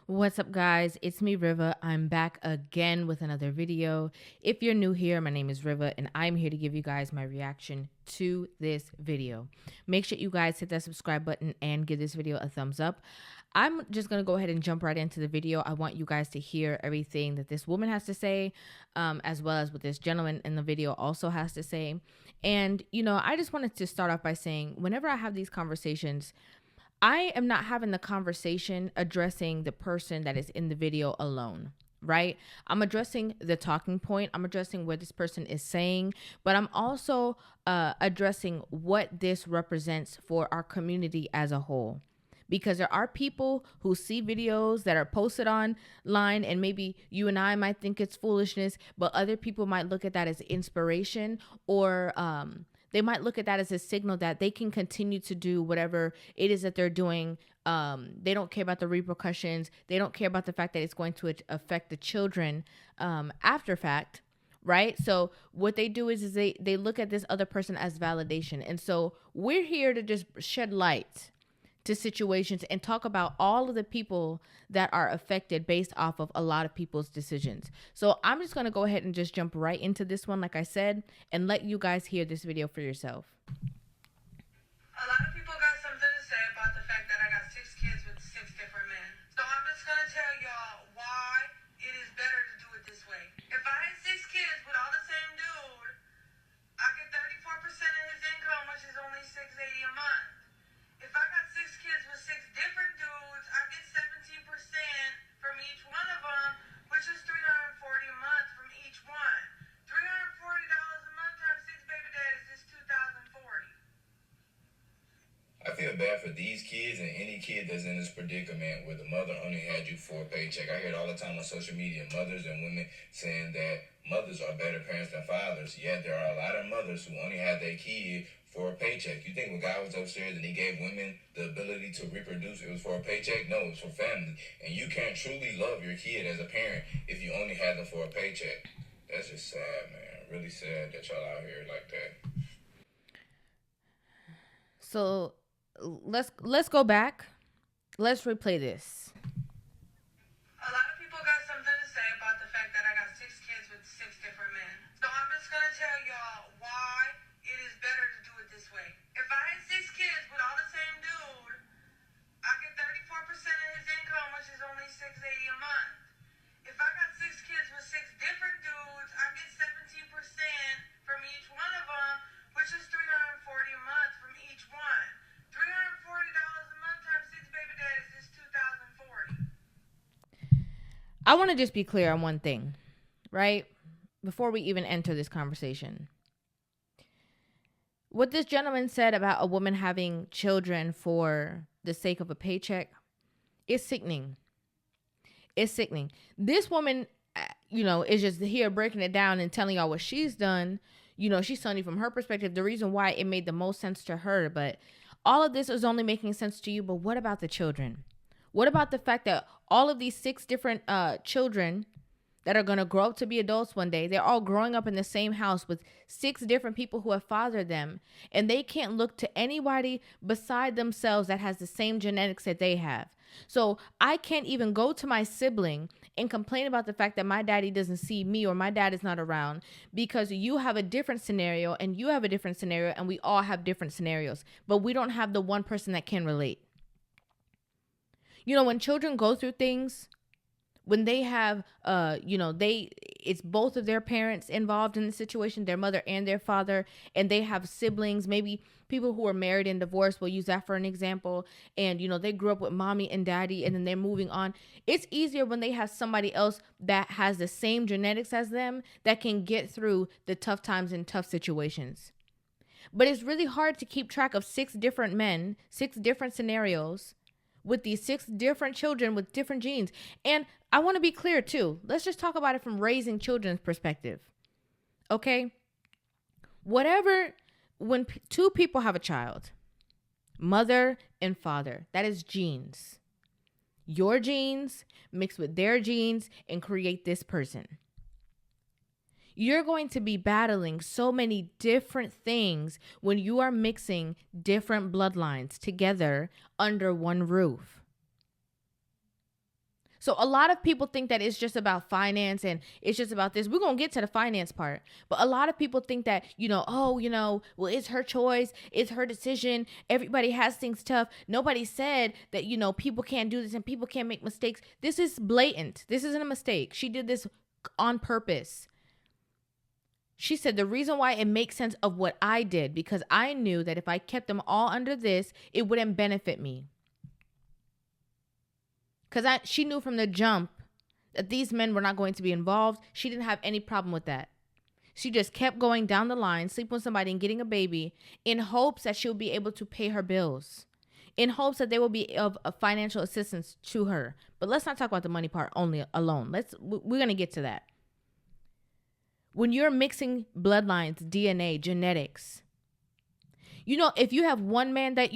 What's up, guys? It's me, Rivah. I'm back again with another video. If you're new here, my name is Rivah, and I'm here to give you guys my reaction to this video. Make sure you guys hit that subscribe button and give this video a thumbs up. I'm just going to go ahead and jump right into the video. I want you guys to hear everything that this woman has to say, as well as what this gentleman in the video also has to say. And, I just wanted to start off by saying, whenever I have these conversations, I am not having the conversation addressing the person that is in the video alone, right? I'm addressing the talking point. I'm addressing what this person is saying, but I'm also addressing what this represents for our community as a whole. Because there are people who see videos that are posted online, and maybe you and I might think it's foolishness, but other people might look at that as inspiration, or they might look at that as a signal that they can continue to do whatever it is that they're doing. They don't care about the repercussions. They don't care about the fact that it's going to affect the children after fact, right? So what they do is they look at this other person as validation. And so we're here to just shed light to situations and talk about all of the people that are affected based off of a lot of people's decisions. So I'm just going to go ahead and just jump right into this one, like I said, and let you guys hear this video for yourself. A lot of people got something to say about the fact that I got 6 kids with 6 different men. So I'm just going to tell y'all why it is better to do it this way. If I had 6 kids with all the same dude, I get 34% of his income, which is only $680 a month. If I got 6 kids with 6 different dudes, I get 17% from each one of them, which is $340 a month from each one. $340 a month times 6 baby daddies is $2,040. I feel bad for these kids and any kid that's in this predicament where the mother only had you for a paycheck. I hear it all the time on social media, mothers and women saying that mothers are better parents than fathers. Yet there are a lot of mothers who only had their kid for a paycheck. You think when God was upstairs and he gave women the ability to reproduce, it was for a paycheck? No, it was for family. And you can't truly love your kid as a parent if you only had them for a paycheck. That's just sad, man. Really sad that y'all out here like that. So let's go back. Let's replay this. A lot of people got something to say about the fact that I got 6 kids with 6 different men. So I'm just going to tell y'all why it is better to do it this way. If I had 6 kids with all the same dude, I get 34% of his income, which is only $680 a month. If I got 6 kids with 6 different dudes, I get 17% from each one of them, which is $340 a month from each one. $340 a month times 6 baby daddies is $2,040. I want to just be clear on one thing, right? Before we even enter this conversation. What this gentleman said about a woman having children for the sake of a paycheck is sickening. It's sickening. This woman, is just here breaking it down and telling y'all what she's done. She's telling you from her perspective the reason why it made the most sense to her. But all of this is only making sense to you. But what about the children? What about the fact that all of these 6 different children that are going to grow up to be adults one day, they're all growing up in the same house with 6 different people who have fathered them, and they can't look to anybody beside themselves that has the same genetics that they have. So I can't even go to my sibling and complain about the fact that my daddy doesn't see me or my dad is not around, because you have a different scenario and you have a different scenario and we all have different scenarios, but we don't have the one person that can relate. When children go through things, when they have, it's both of their parents involved in the situation, their mother and their father, and they have siblings, maybe people who are married and divorced, we'll use that for an example, and, they grew up with mommy and daddy, and then they're moving on. It's easier when they have somebody else that has the same genetics as them that can get through the tough times and tough situations. But it's really hard to keep track of 6 different men, 6 different scenarios, with these 6 different children with different genes. And I want to be clear too. Let's just talk about it from raising children's perspective. Okay? When 2 people have a child, mother and father, that is genes. Your genes mixed with their genes and create this person. You're going to be battling so many different things when you are mixing different bloodlines together under one roof. So a lot of people think that it's just about finance and it's just about this. We're going to get to the finance part. But a lot of people think that, well, it's her choice. It's her decision. Everybody has things tough. Nobody said that, people can't do this and people can't make mistakes. This is blatant. This isn't a mistake. She did this on purpose. She said the reason why it makes sense of what I did, because I knew that if I kept them all under this, it wouldn't benefit me. Because she knew from the jump that these men were not going to be involved. She didn't have any problem with that. She just kept going down the line, sleeping with somebody and getting a baby in hopes that she'll be able to pay her bills, in hopes that they will be of financial assistance to her. But let's not talk about the money part alone. We're going to get to that. When you're mixing bloodlines, DNA, genetics, if you have one man that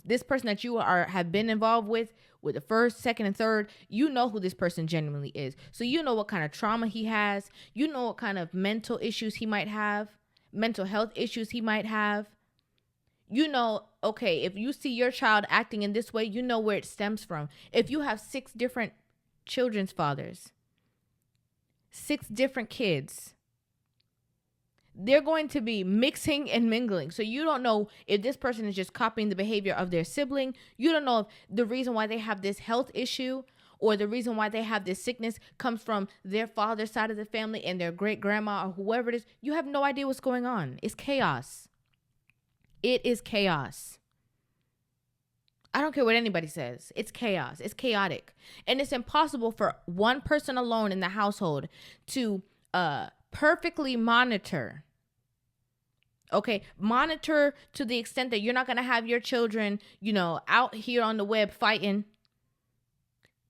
this person that you have been involved with the first, second, and third, who this person genuinely is. So what kind of trauma he has. What kind of mental issues he might have, mental health issues he might have. Okay, if you see your child acting in this way, where it stems from. If you have 6 different children's fathers, 6 different kids, they're going to be mixing and mingling. So you don't know if this person is just copying the behavior of their sibling. You don't know if the reason why they have this health issue or the reason why they have this sickness comes from their father's side of the family and their great grandma or whoever it is. You have no idea what's going on. It's chaos. It is chaos. I don't care what anybody says. It's chaos. It's chaotic. And it's impossible for one person alone in the household to perfectly monitor. Okay, monitor to the extent that you're not going to have your children, out here on the web fighting.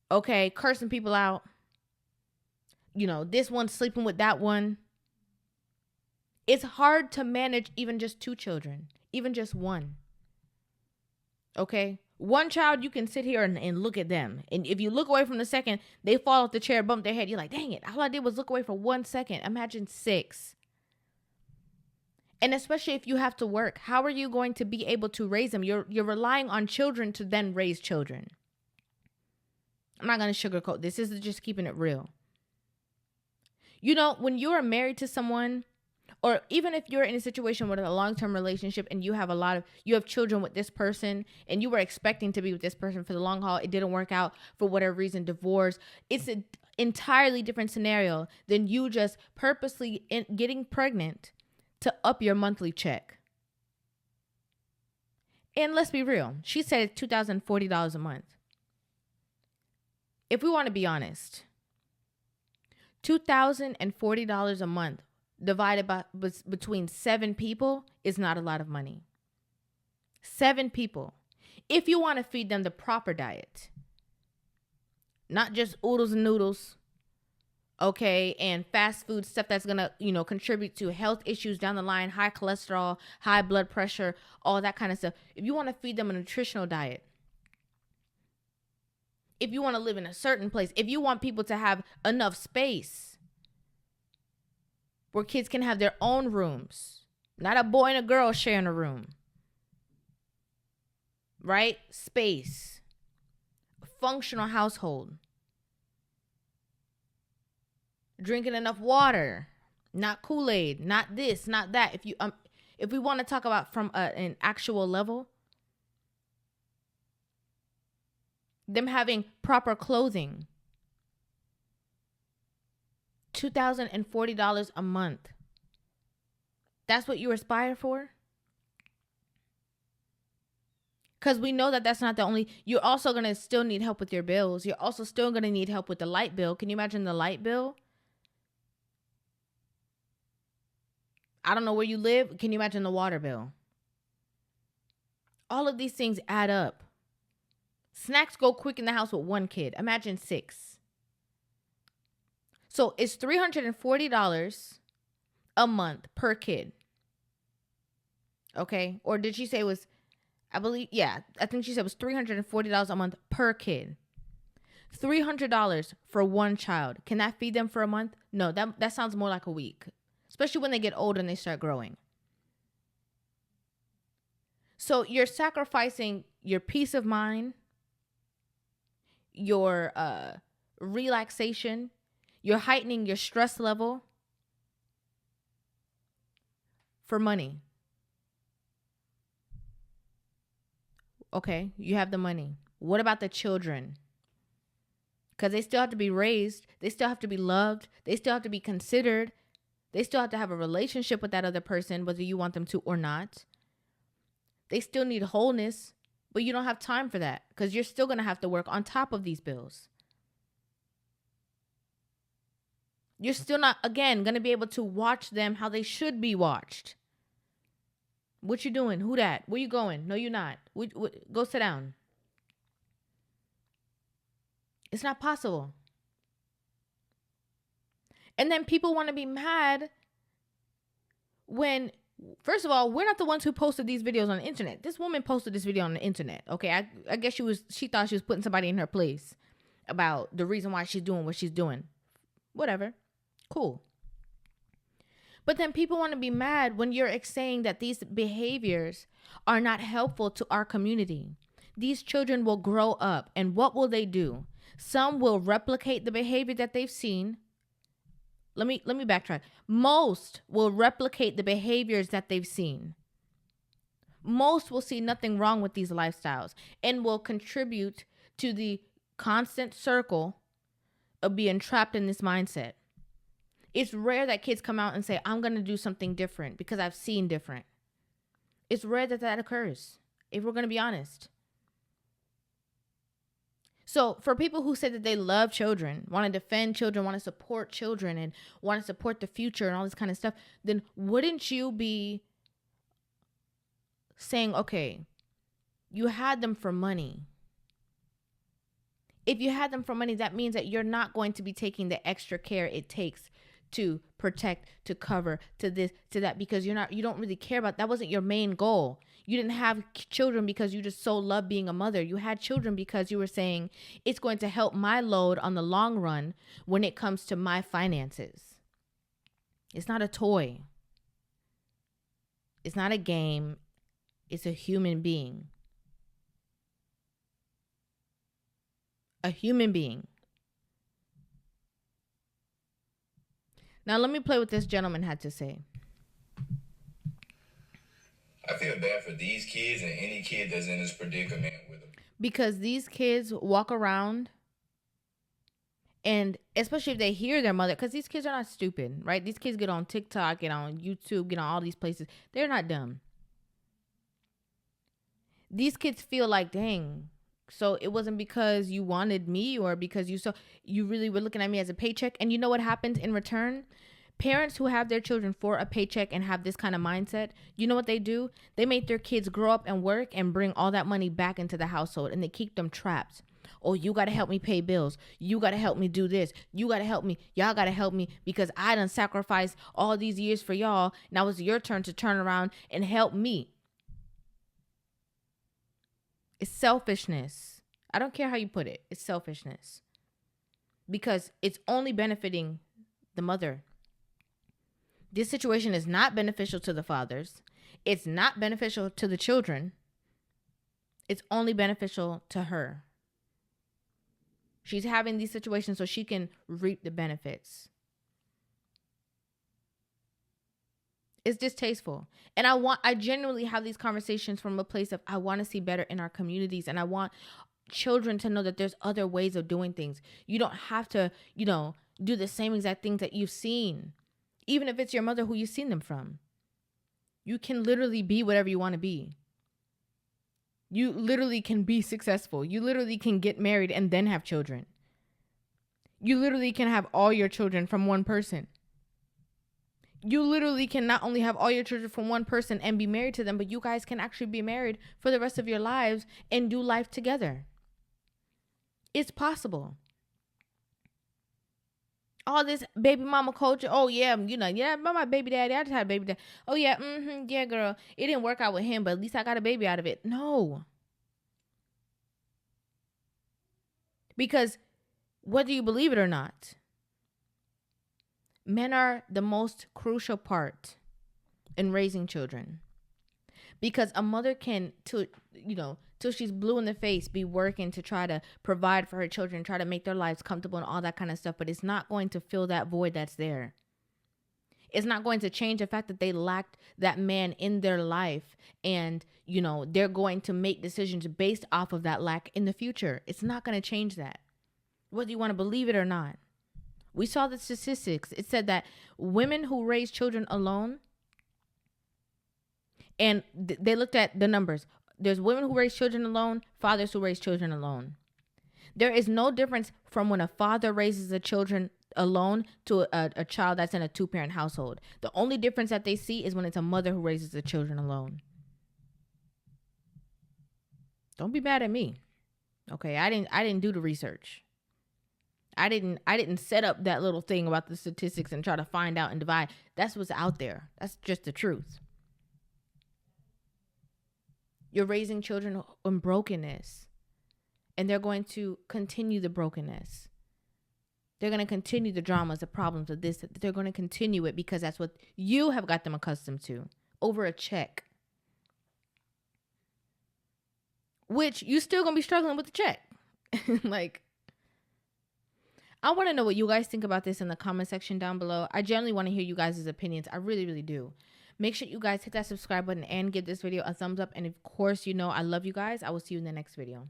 Okay, cursing people out. This one's sleeping with that one. It's hard to manage even just 2 children, even just one. Okay, one child, you can sit here and look at them. And if you look away from the second, they fall off the chair, bump their head. You're like, dang it, all I did was look away for 1 second. Imagine 6. And especially if you have to work, how are you going to be able to raise them? You're relying on children to then raise children. I'm not going to sugarcoat this. This is just keeping it real. When you are married to someone, or even if you're in a situation with a long-term relationship and you have children with this person and you were expecting to be with this person for the long haul, it didn't work out for whatever reason, divorce. It's an entirely different scenario than you just purposely getting pregnant to up your monthly check. And let's be real. She said it's $2,040 a month. If we want to be honest, $2,040 a month divided by between 7 people is not a lot of money. 7 people. If you want to feed them the proper diet, not just oodles and noodles, okay, and fast food stuff that's going to, contribute to health issues down the line, high cholesterol, high blood pressure, all that kind of stuff. If you want to feed them a nutritional diet, if you want to live in a certain place, if you want people to have enough space where kids can have their own rooms, not a boy and a girl sharing a room, right? Space, functional household. Drinking enough water, not Kool-Aid, not this, not that. If we want to talk about from an actual level, them having proper clothing, $2,040 a month. That's what you aspire for? Because we know that that's not the only. You're also going to still need help with your bills. You're also still going to need help with the light bill. Can you imagine the light bill? I don't know where you live. Can you imagine the water bill? All of these things add up. Snacks go quick in the house with 1 kid. Imagine 6. So it's $340 a month per kid. Okay? Or did she say it was, I think she said it was $340 a month per kid. $300 for 1 child. Can that feed them for a month? No, that sounds more like a week. Especially when they get older and they start growing. So you're sacrificing your peace of mind, your relaxation. You're heightening your stress level for money. Okay, you have the money. What about the children? Because they still have to be raised. They still have to be loved. They still have to be considered. They still have to have a relationship with that other person, whether you want them to or not. They still need wholeness, but you don't have time for that because you're still going to have to work on top of these bills. You're still not, again, going to be able to watch them how they should be watched. What you doing? Who that? Where you going? No, you're not. Go sit down. It's not possible. And then people want to be mad when, first of all, we're not the ones who posted these videos on the internet. This woman posted this video on the internet. Okay, I guess she thought she was putting somebody in her place about the reason why she's doing what she's doing. Whatever. Cool. But then people want to be mad when you're saying that these behaviors are not helpful to our community. These children will grow up, and what will they do? Some will replicate the behavior that they've seen. Let me backtrack. Most will replicate the behaviors that they've seen. Most will see nothing wrong with these lifestyles and will contribute to the constant circle of being trapped in this mindset. It's rare that kids come out and say, I'm going to do something different because I've seen different. It's rare that that occurs, if we're going to be honest. So for people who say that they love children, want to defend children, want to support children, and want to support the future and all this kind of stuff, then wouldn't you be saying, okay, you had them for money. If you had them for money, that means that you're not going to be taking the extra care it takes to protect, to cover, to this, to that, because you don't really care about, that wasn't your main goal. You didn't have children because you just so love being a mother. You had children because you were saying it's going to help my load on the long run when it comes to my finances. It's not a toy. It's not a game. It's a human being. A human being. Now let me play what this gentleman had to say. I feel bad for these kids and any kid that's in this predicament with them. Because these kids walk around, and especially if they hear their mother, because these kids are not stupid, right? These kids get on TikTok, get on YouTube, get on all these places. They're not dumb. These kids feel like, dang, so it wasn't because you wanted me or because you really were looking at me as a paycheck. And you know what happens in return? Parents who have their children for a paycheck and have this kind of mindset, you know what they do? They make their kids grow up and work and bring all that money back into the household, and they keep them trapped. Oh, you got to help me pay bills. You got to help me do this. You got to help me. Y'all got to help me because I done sacrificed all these years for y'all. Now it's your turn to turn around and help me. It's selfishness. I don't care how you put it. It's selfishness. Because it's only benefiting the mother. This situation is not beneficial to the fathers. It's not beneficial to the children. It's only beneficial to her. She's having these situations so she can reap the benefits. It's distasteful. And I genuinely have these conversations from a place of I want to see better in our communities, and I want children to know that there's other ways of doing things. You don't have to, do the same exact things that you've seen. Even if it's your mother who you've seen them from. You can literally be whatever you want to be. You literally can be successful. You literally can get married and then have children. You literally can have all your children from one person. You literally can not only have all your children from one person and be married to them, but you guys can actually be married for the rest of your lives and do life together. It's possible. All this baby mama culture. Oh, yeah, my baby daddy. I just had a baby daddy. Oh, yeah, yeah, girl. It didn't work out with him, but at least I got a baby out of it. No. Because whether you believe it or not, men are the most crucial part in raising children. Because a mother can, till she's blue in the face, be working to try to provide for her children, try to make their lives comfortable and all that kind of stuff. But it's not going to fill that void that's there. It's not going to change the fact that they lacked that man in their life. And, they're going to make decisions based off of that lack in the future. It's not going to change that, whether you want to believe it or not. We saw the statistics. It said that women who raise children alone, and they looked at the numbers. There's women who raise children alone, fathers who raise children alone. There is no difference from when a father raises the children alone to a child that's in a 2-parent household. The only difference that they see is when it's a mother who raises the children alone. Don't be mad at me. Okay, I didn't do the research. I didn't set up that little thing about the statistics and try to find out and divide. That's what's out there. That's just the truth. You're raising children in brokenness, and they're going to continue the brokenness. They're going to continue the dramas, the problems of this. They're going to continue it because that's what you have got them accustomed to over a check, which you still going to be struggling with the check. Like, I want to know what you guys think about this in the comment section down below. I generally want to hear you guys' opinions. I really, really do. Make sure you guys hit that subscribe button and give this video a thumbs up. And of course, I love you guys. I will see you in the next video.